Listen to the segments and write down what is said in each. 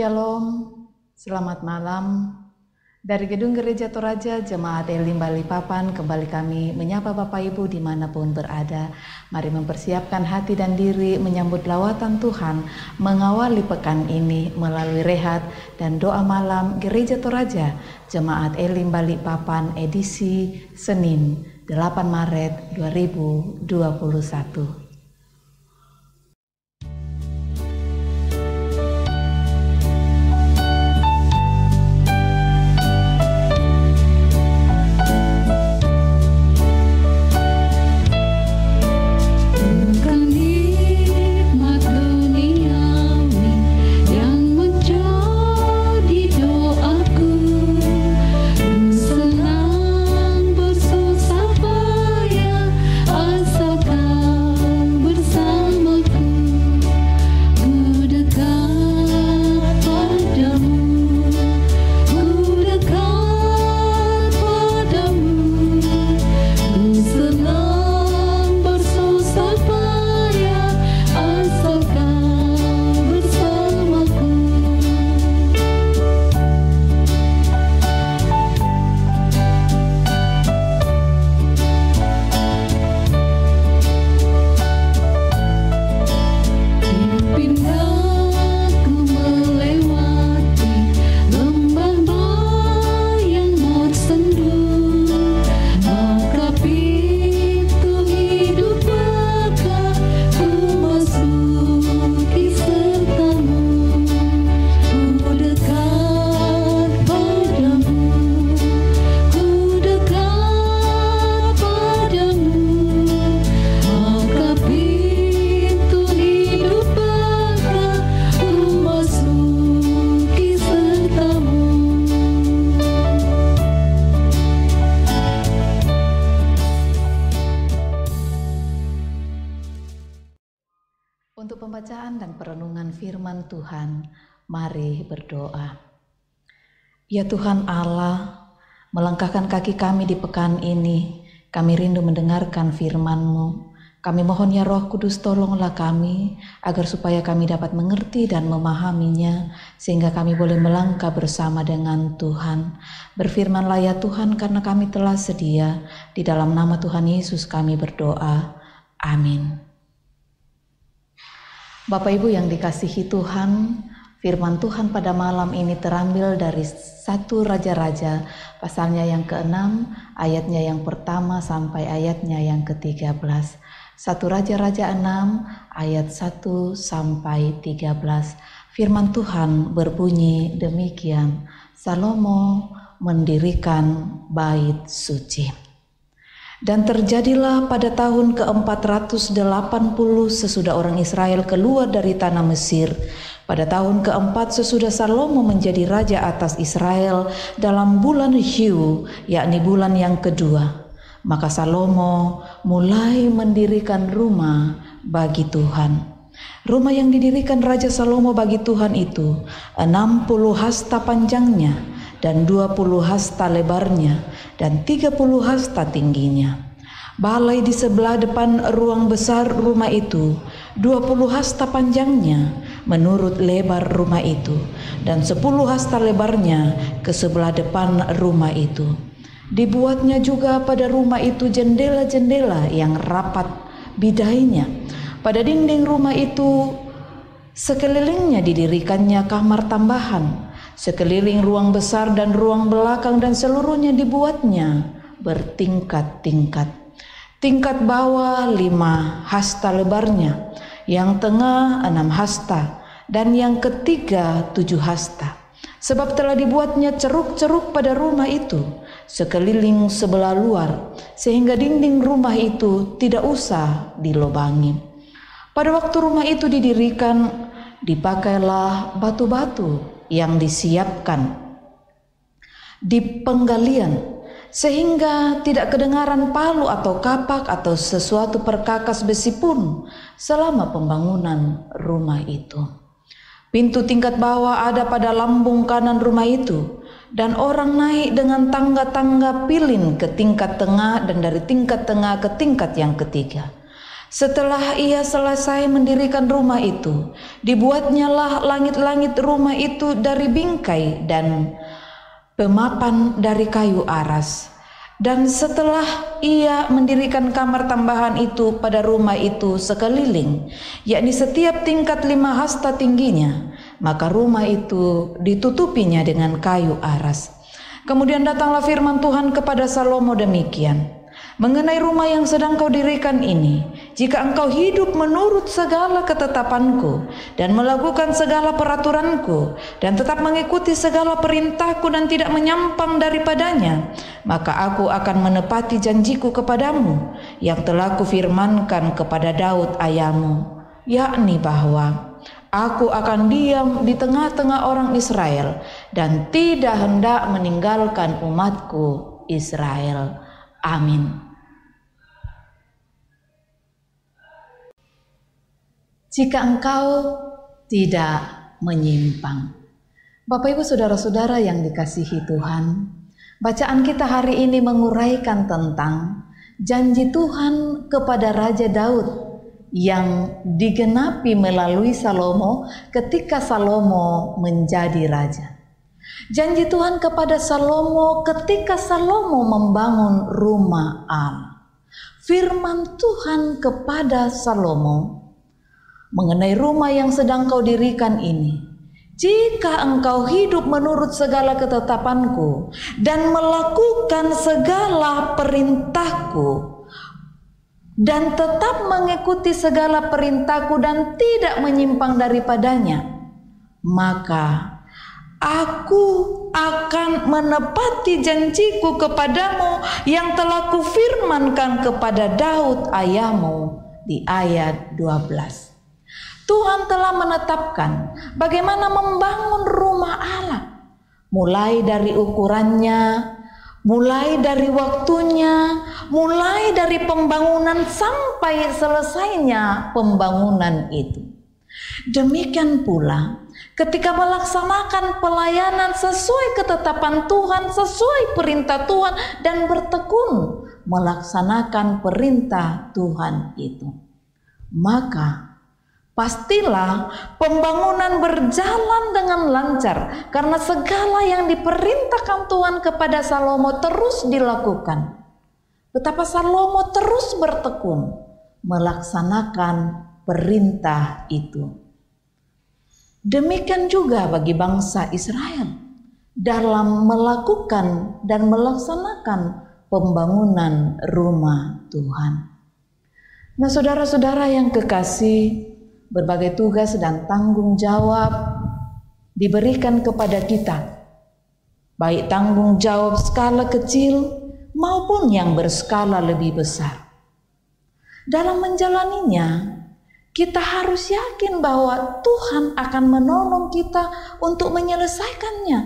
Shalom, selamat malam. Dari Gedung Gereja Toraja Jemaat Elim Balikpapan, kembali kami menyapa Bapak Ibu dimanapun berada. Mari mempersiapkan hati dan diri menyambut lawatan Tuhan, mengawali pekan ini melalui rehat dan doa malam Gereja Toraja Jemaat Elim Balikpapan edisi Senin 8 Maret 2021. Untuk pembacaan dan perenungan firman Tuhan, mari berdoa. Ya Tuhan Allah, melangkahkan kaki kami di pekan ini, kami rindu mendengarkan firman-Mu. Kami mohon ya Roh Kudus, tolonglah kami, agar supaya kami dapat mengerti dan memahaminya, sehingga kami boleh melangkah bersama dengan Tuhan. Berfirmanlah ya Tuhan, karena kami telah sedia. Di dalam nama Tuhan Yesus kami berdoa. Amin. Bapak Ibu yang dikasihi Tuhan, firman Tuhan pada malam ini terambil dari 1 Raja-Raja, pasalnya yang ke-6, ayatnya yang pertama sampai ayatnya yang ke-13. 1 Raja-Raja 6, ayat 1 sampai 13. Firman Tuhan berbunyi demikian, Salomo mendirikan bait suci. Dan terjadilah pada tahun ke-480 sesudah orang Israel keluar dari tanah Mesir, pada tahun ke-4 sesudah Salomo menjadi raja atas Israel dalam bulan Hiu, yakni bulan yang kedua, maka Salomo mulai mendirikan rumah bagi Tuhan. Rumah yang didirikan Raja Salomo bagi Tuhan itu 60 hasta panjangnya dan 20 hasta lebarnya dan 30 hasta tingginya. Balai di sebelah depan ruang besar rumah itu 20 hasta panjangnya menurut lebar rumah itu, dan 10 hasta lebarnya ke sebelah depan rumah itu. Dibuatnya juga pada rumah itu jendela-jendela yang rapat bidainya. Pada dinding rumah itu sekelilingnya didirikannya kamar tambahan. Sekeliling ruang besar dan ruang belakang dan seluruhnya dibuatnya bertingkat-tingkat. Tingkat bawah 5 hasta lebarnya, yang tengah 6 hasta, dan yang ketiga 7 hasta. Sebab telah dibuatnya ceruk-ceruk pada rumah itu, sekeliling sebelah luar, sehingga dinding rumah itu tidak usah dilobangi. Pada waktu rumah itu didirikan, dipakailah batu-batu yang disiapkan di penggalian, sehingga tidak kedengaran palu atau kapak atau sesuatu perkakas besi pun selama pembangunan rumah itu. Pintu tingkat bawah ada pada lambung kanan rumah itu, dan orang naik dengan tangga-tangga pilin ke tingkat tengah dan dari tingkat tengah ke tingkat yang ketiga. Setelah ia selesai mendirikan rumah itu, dibuatnyalah langit-langit rumah itu dari bingkai dan pemapan dari kayu aras. Dan setelah ia mendirikan kamar tambahan itu pada rumah itu sekeliling, yakni setiap tingkat 5 hasta tingginya, maka rumah itu ditutupinya dengan kayu aras. Kemudian datanglah firman Tuhan kepada Salomo demikian, mengenai rumah yang sedang kau dirikan ini, jika engkau hidup menurut segala ketetapanku dan melakukan segala peraturanku dan tetap mengikuti segala perintahku dan tidak menyampang daripadanya, maka aku akan menepati janjiku kepadamu yang telah kufirmankan kepada Daud ayahmu, yakni bahwa aku akan diam di tengah-tengah orang Israel dan tidak hendak meninggalkan umatku Israel. Amin. Jika engkau tidak menyimpang. Bapak Ibu Saudara-saudara yang dikasihi Tuhan, bacaan kita hari ini menguraikan tentang janji Tuhan kepada Raja Daud yang digenapi melalui Salomo ketika Salomo menjadi raja. Janji Tuhan kepada Salomo ketika Salomo membangun rumah Allah. Firman Tuhan kepada Salomo mengenai rumah yang sedang kau dirikan ini, jika engkau hidup menurut segala ketetapanku dan melakukan segala perintahku dan tetap mengikuti segala perintahku dan tidak menyimpang daripadanya, maka aku akan menepati janjiku kepadamu yang telah kufirmankan kepada Daud ayahmu. Di ayat 12. Tuhan telah menetapkan bagaimana membangun rumah Allah, mulai dari ukurannya, mulai dari waktunya, mulai dari pembangunan sampai selesainya pembangunan itu. Demikian pula ketika melaksanakan pelayanan sesuai ketetapan Tuhan, sesuai perintah Tuhan, dan bertekun melaksanakan perintah Tuhan itu, maka pastilah pembangunan berjalan dengan lancar karena segala yang diperintahkan Tuhan kepada Salomo terus dilakukan. Betapa Salomo terus bertekun melaksanakan perintah itu. Demikian juga bagi bangsa Israel dalam melakukan dan melaksanakan pembangunan rumah Tuhan. Nah, saudara-saudara yang kekasih, berbagai tugas dan tanggung jawab diberikan kepada kita, baik tanggung jawab skala kecil maupun yang berskala lebih besar. Dalam menjalaninya, kita harus yakin bahwa Tuhan akan menolong kita untuk menyelesaikannya.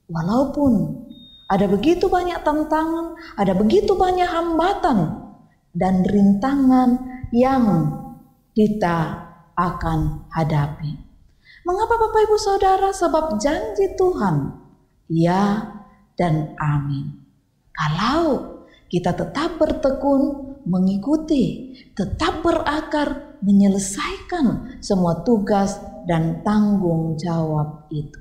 Walaupun ada begitu banyak tantangan, ada begitu banyak hambatan dan rintangan yang kita akan hadapi. Mengapa Bapak Ibu Saudara? Sebab janji Tuhan ya dan amin. Kalau kita tetap bertekun mengikuti, tetap berakar menyelesaikan semua tugas dan tanggung jawab itu,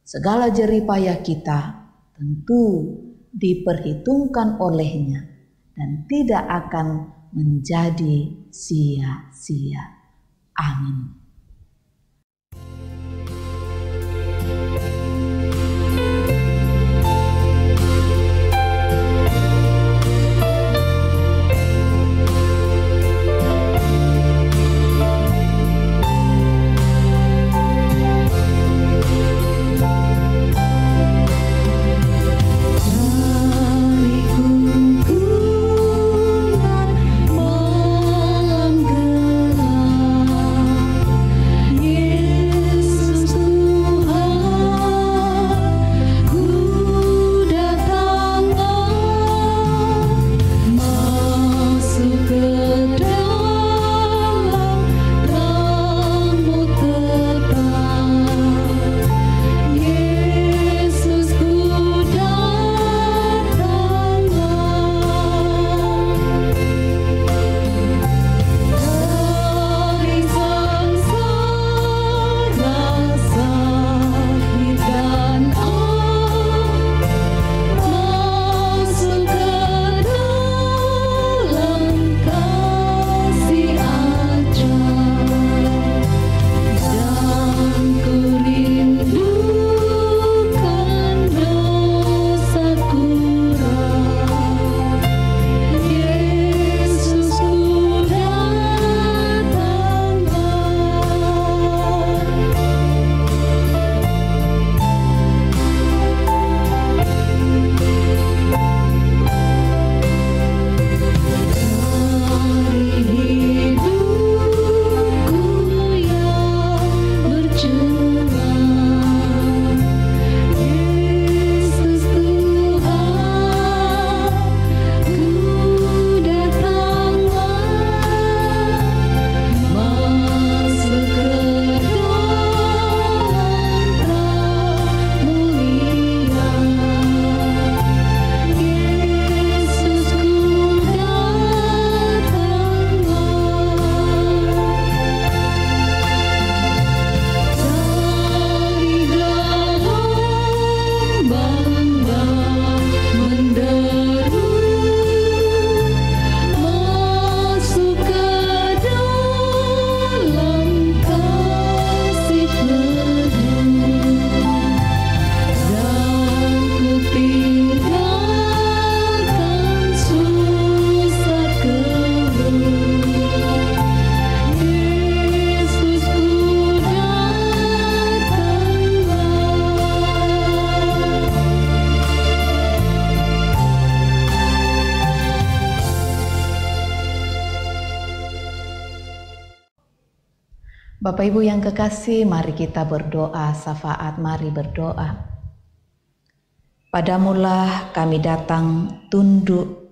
segala jerih payah kita tentu diperhitungkan olehnya dan tidak akan menjadi sia-sia. Amin. Malam gelap Bapak Ibu yang kekasih, mari kita berdoa syafaat, mari berdoa. Padamulah kami datang tunduk,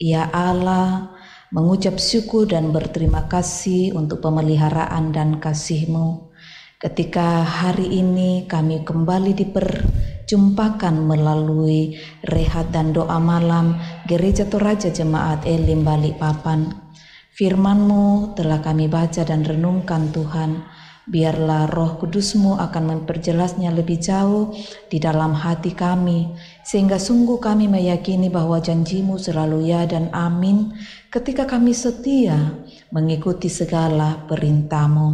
ya Allah, mengucap syukur dan berterima kasih untuk pemeliharaan dan kasih-Mu. Ketika hari ini kami kembali diperjumpakan melalui rehat dan doa malam Gereja Toraja Jemaat Elim Balikpapan. Firman-Mu telah kami baca dan renungkan Tuhan. Biarlah Roh Kudus-Mu akan memperjelasnya lebih jauh di dalam hati kami, sehingga sungguh kami meyakini bahwa janji-Mu selalu ya dan amin ketika kami setia mengikuti segala perintah-Mu.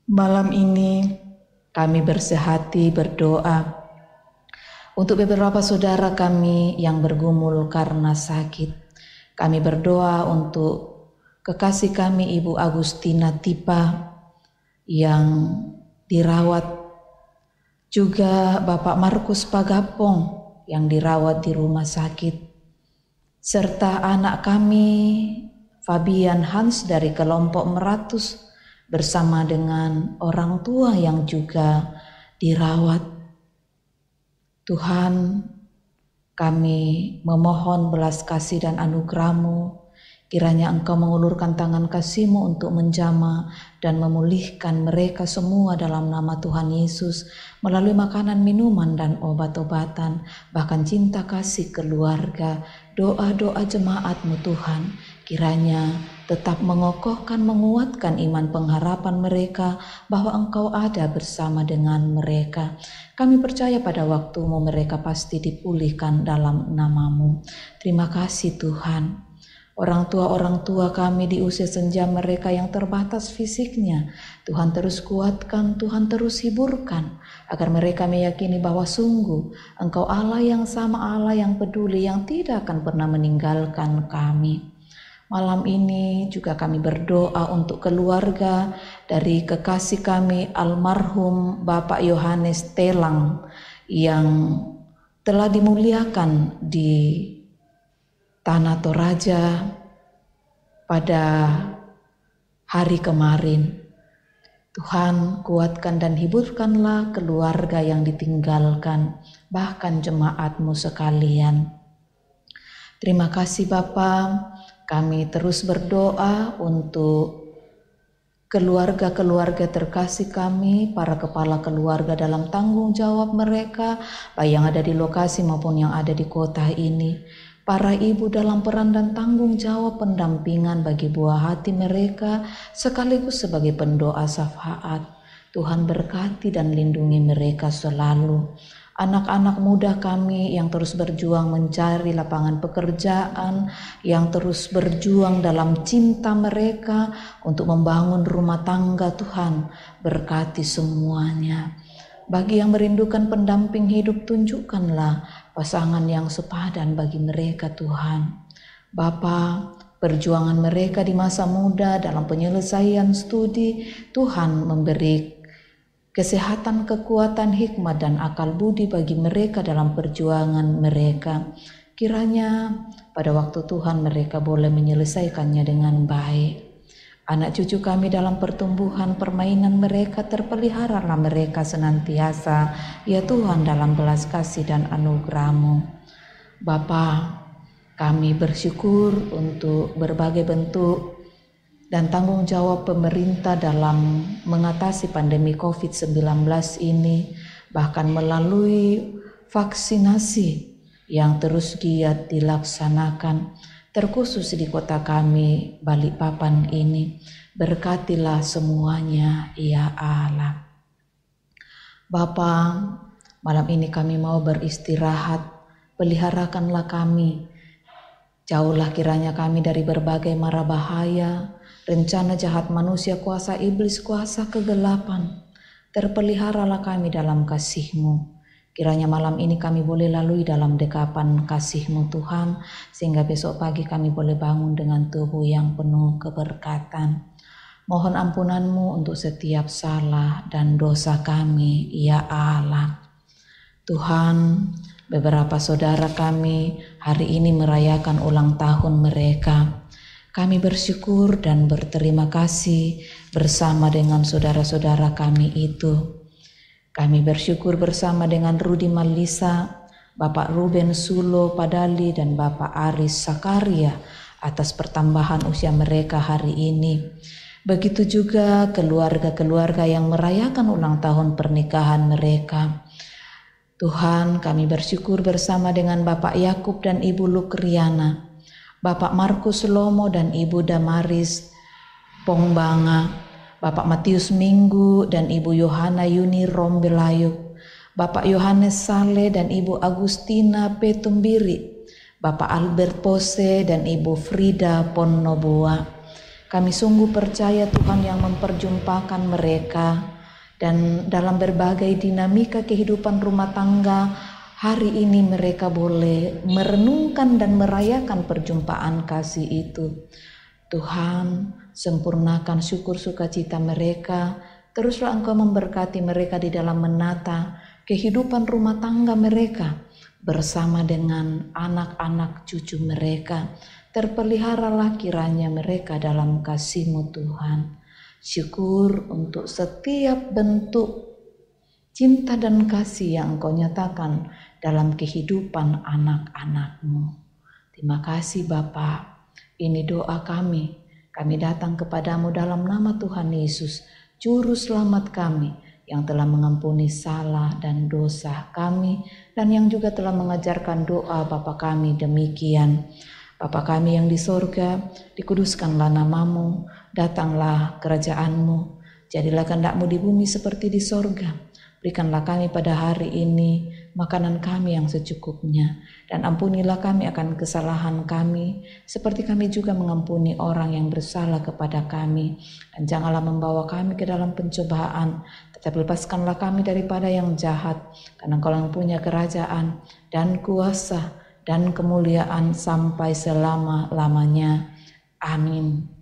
Malam ini kami bersehati berdoa untuk beberapa saudara kami yang bergumul karena sakit. Kami berdoa untuk kekasih kami Ibu Agustina Tipa yang dirawat, juga Bapak Markus Pagapong yang dirawat di rumah sakit, serta anak kami Fabian Hans dari kelompok Meratus bersama dengan orang tua yang juga dirawat. Tuhan, kami memohon belas kasih dan anugerah-Mu. Kiranya Engkau mengulurkan tangan kasih-Mu untuk menjamah dan memulihkan mereka semua dalam nama Tuhan Yesus melalui makanan, minuman, dan obat-obatan, bahkan cinta kasih keluarga. Doa-doa jemaat-Mu Tuhan, kiranya tetap mengokohkan, menguatkan iman pengharapan mereka bahwa Engkau ada bersama dengan mereka. Kami percaya pada waktu-Mu mereka pasti dipulihkan dalam nama-Mu. Terima kasih Tuhan. Orang tua kami di usia senja mereka yang terbatas fisiknya, Tuhan terus kuatkan, Tuhan terus hiburkan, agar mereka meyakini bahwa sungguh Engkau Allah yang sama, Allah yang peduli, yang tidak akan pernah meninggalkan kami. Malam ini juga kami berdoa untuk keluarga dari kekasih kami almarhum Bapak Yohanes Telang yang telah dimuliakan di Tanah Toraja pada hari kemarin. Tuhan, kuatkan dan hiburkanlah keluarga yang ditinggalkan, bahkan jemaat-Mu sekalian. Terima kasih Bapa, kami terus berdoa untuk keluarga-keluarga terkasih kami, para kepala keluarga dalam tanggung jawab mereka, baik yang ada di lokasi maupun yang ada di kota ini. Para ibu dalam peran dan tanggung jawab pendampingan bagi buah hati mereka, sekaligus sebagai pendoa syafaat. Tuhan berkati dan lindungi mereka selalu. Anak-anak muda kami yang terus berjuang mencari lapangan pekerjaan, yang terus berjuang dalam cinta mereka untuk membangun rumah tangga, Tuhan berkati semuanya. Bagi yang merindukan pendamping hidup, tunjukkanlah pasangan yang sepadan bagi mereka Tuhan. Bapa, perjuangan mereka di masa muda dalam penyelesaian studi, Tuhan memberi kesehatan, kekuatan, hikmat, dan akal budi bagi mereka dalam perjuangan mereka. Kiranya pada waktu Tuhan mereka boleh menyelesaikannya dengan baik. Anak cucu kami dalam pertumbuhan permainan mereka, terpeliharalah mereka senantiasa, ya Tuhan, dalam belas kasih dan anugerah-Mu. Bapa, kami bersyukur untuk berbagai bentuk dan tanggung jawab pemerintah dalam mengatasi pandemi COVID-19 ini, bahkan melalui vaksinasi yang terus giat dilaksanakan, terkhusus di kota kami Balikpapan ini. Berkatilah semuanya ya Allah. Bapa, malam ini kami mau beristirahat, peliharakanlah kami. Jauhlah kiranya kami dari berbagai mara bahaya, rencana jahat manusia, kuasa iblis, kuasa kegelapan. Terpeliharalah kami dalam kasih-Mu. Kiranya malam ini kami boleh lalui dalam dekapan kasih-Mu Tuhan, sehingga besok pagi kami boleh bangun dengan tubuh yang penuh keberkatan. Mohon ampunan-Mu untuk setiap salah dan dosa kami, ya Allah. Tuhan, beberapa saudara kami hari ini merayakan ulang tahun mereka. Kami bersyukur dan berterima kasih bersama dengan saudara-saudara kami itu. Kami bersyukur bersama dengan Rudi Malisa, Bapak Ruben Sulo Padali, dan Bapak Aris Sakaria atas pertambahan usia mereka hari ini. Begitu juga keluarga-keluarga yang merayakan ulang tahun pernikahan mereka. Tuhan, kami bersyukur bersama dengan Bapak Yakub dan Ibu Lukriana, Bapak Markus Lomo dan Ibu Damaris Pongbanga, Bapak Matius Minggu dan Ibu Yohana Yuni Rombelayuk, Bapak Yohanes Sale dan Ibu Agustina Petumbiri, Bapak Albert Pose dan Ibu Frida Ponnoboa. Kami sungguh percaya Tuhan yang memperjumpakan mereka, dan dalam berbagai dinamika kehidupan rumah tangga hari ini mereka boleh merenungkan dan merayakan perjumpaan kasih itu. Tuhan, sempurnakan syukur sukacita mereka. Teruslah Engkau memberkati mereka di dalam menata kehidupan rumah tangga mereka bersama dengan anak-anak cucu mereka. Terpeliharalah kiranya mereka dalam kasih-Mu Tuhan. Syukur untuk setiap bentuk cinta dan kasih yang Engkau nyatakan dalam kehidupan anak-anak-Mu. Terima kasih Bapa. Ini doa kami. Kami datang kepadamu dalam nama Tuhan Yesus, Juru Selamat kami, yang telah mengampuni salah dan dosa kami, dan yang juga telah mengajarkan doa Bapa kami demikian. Bapa kami yang di sorga, dikuduskanlah namamu, datanglah kerajaan-Mu, jadilah kehendak-Mu di bumi seperti di sorga. Berikanlah kami pada hari ini makanan kami yang secukupnya, dan ampunilah kami akan kesalahan kami, seperti kami juga mengampuni orang yang bersalah kepada kami. Dan janganlah membawa kami ke dalam pencobaan, tetapi lepaskanlah kami daripada yang jahat, karena Engkau yang punya kerajaan dan kuasa dan kemuliaan sampai selama-lamanya. Amin.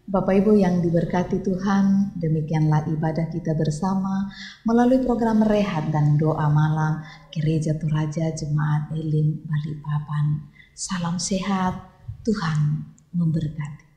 Bapak Ibu yang diberkati Tuhan, demikianlah ibadah kita bersama melalui program rehat dan doa malam Gereja Toraja Jemaat Elim Balikpapan. Salam sehat, Tuhan memberkati.